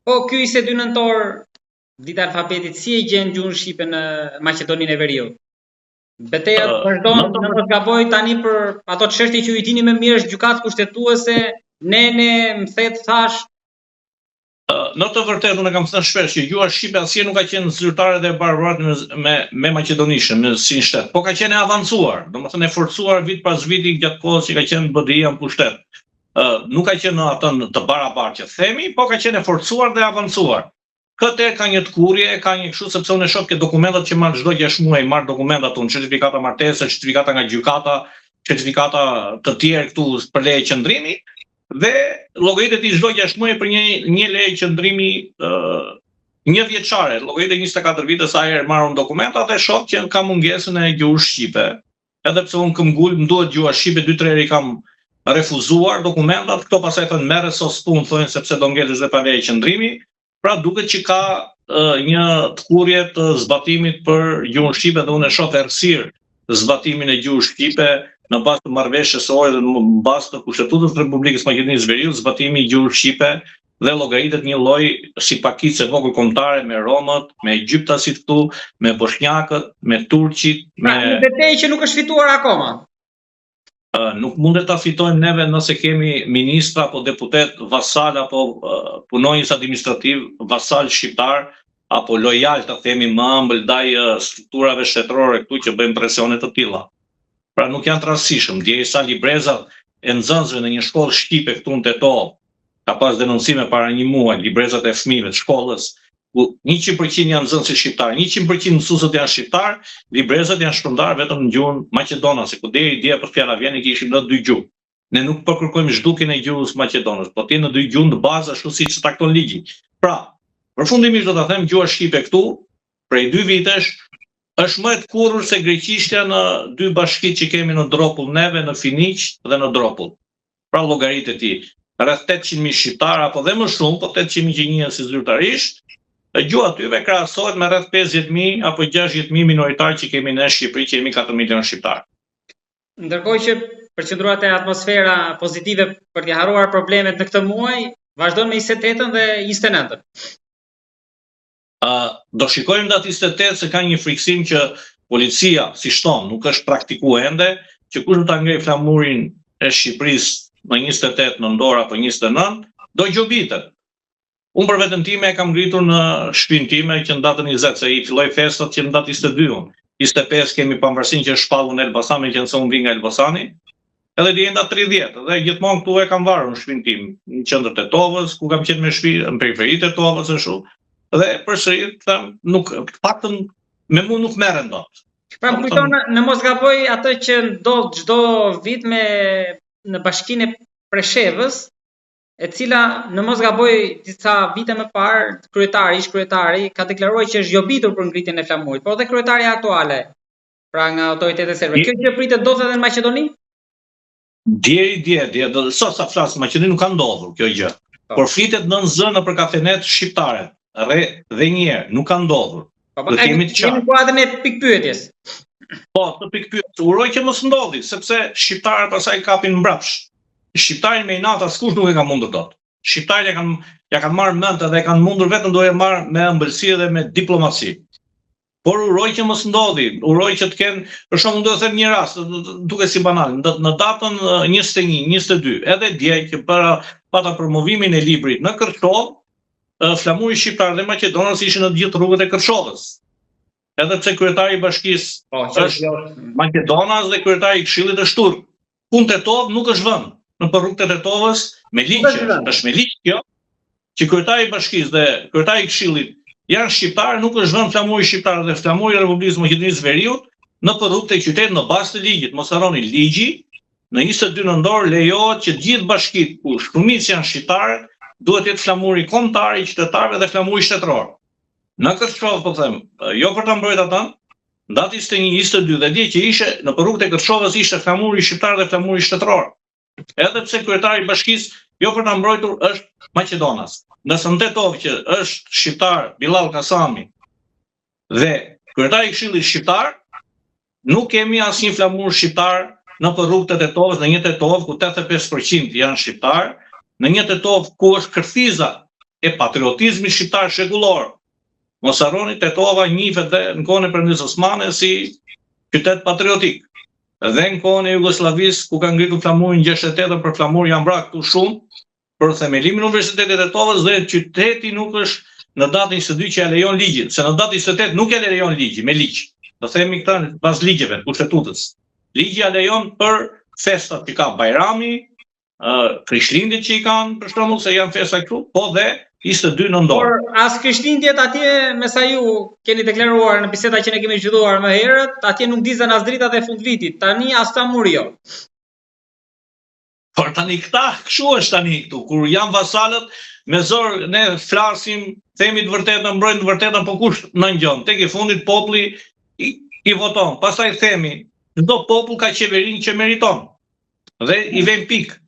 Po, ky 22 nëntor, dita e alfabetit, si e gjen gjuhën shqipe në Maqedoninë e Veriut? Betejat vazhdon, në mos gaboj tani për ato çështje që ju i dini më mirë, është gjykatë kushtetuese, nene, më thet thash. Në të vërtetë unë kam thënë shpesh që gjuha shqipe asnjë nuk ka qenë zyrtare dhe barabartë me maqedonishën, me si shtet, po ka qenë e avancuar, domethënë e forcuar vit pas viti gjatë kohës që ka qenë BDI-ja në pushtet. Nuk ka qenë atë të barabartë që themi, po ka qenë e forcuar dhe avancuar. Këtë ka një tkurje, ka një kështu sepse unë shoh që dokumentat që marr çdo 6 muaj, marr dokumentat unë, certifikata martese, certifikata nga gjykata, certifikata të tjerë këtu për leje qëndrimi, dhe llogaritet i çdo 6 muaj për një leje qëndrimi një vjeçare, llogaritet 24 vite sa herë marr unë dokumentat dhe shoh që ka mungesën e gjuhës shqipe. Edhe pse unë këmbgul, më duhet gjuha shqipe 2-3 herë kam refuzuar dokumentat, këto pastaj thënë merre sos punë, thonë sepse do ngelesh dhe pa leje qëndrimi. Pra duket që ka një tkurje të zbatimit për gjuhën shqipe dhe unë e shoh errësirë zbatimin e gjuhës shqipe në bazë të marrëveshjes së orë dhe në bazë të Kushtetutës së Republikës Maqedonisë së Veriut, zbatimi i gjuhës shqipe dhe llogaritet një lloj si pakicë e vogël kombëtare me romët, me egjiptasit këtu, me bosnjakët, me turqit, me Një betejë që nuk është fituar akoma. Nuk mundet ta fitojmë neve nëse kemi ministra apo deputet vasal apo punonjës administrativ vasal shqiptar apo lojal të themi më ëmbël ndaj strukturave shtetërore këtu që bëjmë presione të tilla. Pra nuk janë të rastësishëm, derisa librezat e nxënësve në një shkollë shqipe këtu në Tetov ka pas denoncime para një muaji, librezat e fëmijëve të shkollës, ku 100% janë nxënësit shqiptar, 100% mësuesët janë shqiptar, librezat janë shpërndar vetëm në gjuhën maqedonase, ku deri dje për fjala vjen kishim në 2 gjuhë. Ne nuk po kërkojmë zhdukjen e gjuhës maqedonase, po ti në 2 gjuhë të bazë ashtu siç takton ligji. Pra, përfundimisht do ta them gjuha shqipe këtu prej 2 vitesh është më e tkurrur se greqishtja në 2 bashkitë që kemi në Dropull neve, në Finiq dhe në Dropull. Pra llogaritet i rreth 800.000 shqiptar apo dhe më shumë, po 800.000 që njihen si zyrtarisht. Gjuha atyve krahasohet me rreth 50.000 apo 60.000 minoritarë që kemi në Shqipëri, që jemi 4 milion shqiptarë. Ndërkohë që përqendrohet e atmosfera pozitive për të harruar problemet në këtë muaj, vazhdon me 28-ën dhe 29-ën. Do shikojmë datë 28 se ka një friksim që policia, si shton, nuk është praktikuar ende, që kush do ta ngrejë flamurin e Shqipërisë në 28 nëntor apo 29, do gjobitet. Unë për veten time e kam ngritur në shtëpinë time që në datën 20, se i filloi festat që në datë 22. 25 kemi pavarësinë që është shpallur në Elbasani, që nëse unë vi nga Elbasani, edhe deri në 30, dhe gjithmonë këtu e kam varur në shtëpinë time, në qendër Tetovës, ku kam qenë me shtëpi, në periferi të Tetovës ashtu. Dhe përsëri them, nuk paktën me mua nuk merren dot. Pra më kujton në mos gaboj atë që ndodh çdo vit në bashkinë e Preshevës, e cila në mos gaboj disa vite më parë ish kryetari ka deklaruar që është jobitur për ngritjen e flamurit, por dhe kryetaria aktuale, pra nga autoritetet serbe. Kjo që pritet ndodh edhe në Maqedoni? Dje, sot sa flas në Maqedoni nuk ka ndodhur kjo gjë. Por flitet në zënë për kafenet shqiptare, dhe një herë nuk ka ndodhur. Do kemi të qartë. Në kuadrin e pikpyetjes. Po, të pikpyetjes. Uroj që mos ndodhi, sepse shqiptarët pastaj kapin mbrapsht. Shqiptarin me inat askush nuk e ka mundur dot. Shqiptarit ja kanë marrë mend edhe e kanë mundur vetëm do e marrë me ëmbëlsi dhe me diplomaci. Por uroj që mos ndodhi, uroj që të kenë, për shembull do të them një rast, duket si banal, në datën 21, 22, edhe dje që pata promovimin e librit në Kërçov, flamuri shqiptar dhe maqedonës ishin në të gjithë rrugët e Kërçovës. Edhe pse kryetari i bashkisë është maqedonas dhe kryetari i këshillit është turk. Punë Tetov nuk është vend. Në rrugët e Tetovës me ligj, është me ligj kjo, që kryetari i bashkisë dhe kryetari i këshillit janë shqiptarë, nuk është vend flamuri shqiptar dhe flamuri i Republikës Maqedonisë së Veriut në rrugët e qytetit në bazë të ligjit. Mos harroni, ligji në 22 nëntor lejohet që gjithë bashkitë ku shumica janë shqiptarë duhet të jetë flamuri kombëtar i qytetarëve dhe flamuri shtetëror. Në Kërçov po them, jo për ta mbrojtur ata, datë 21-22 dhe dje që ishte në rrugët e Kërçovës ishte flamuri shqiptar dhe flamuri shtetëror. Edhe pse kryetari i bashkisë jo për ta mbrojtur është maqedonas. Nëse në Tetov që është shqiptar Bilal Kasami dhe kryetari i këshillit shqiptar, nuk kemi asnjë flamur shqiptar në rrugët e Tetovës, në një Tetov ku 85% janë shqiptar, në një Tetov ku është kërthiza e patriotizmit shqiptar shekullor. Mos harroni, Tetova njihet dhe në kohën e Perëndisë Osmane si qytet patriotik. Dhe në kohën e Jugosllavisë, ku ka ngritur flamurin 68 për flamur janë vrar këtu shumë, për themelimin e Universitetit të Tetovës dhe qyteti nuk është në datën 22 që ja lejon ligji, se në datën 28 nuk ja lejon ligji me ligj. Do themi këtë pas ligjeve të kushtetutës. Ligji ja lejon për festat që ka Bajrami, Krishtlindjet që i kanë, për shembull, se janë festa këtu, po dhe 22 nëntor. Por as Krishtlindjet atje, me sa ju keni deklaruar në biseda që ne kemi zhvilluar më herët, atje nuk dizën as dritat e fundvitit. Tani as ta muri jo. Por tani këta, kështu është tani këtu, kur janë vasalët, me zor ne flasim, themi të vërtetën, mbrojmë të vërtetën, po kush në ngjon? Tek i fundit populli i voton. Pastaj themi, çdo popull ka qeverinë që meriton. Dhe i vjen pikë.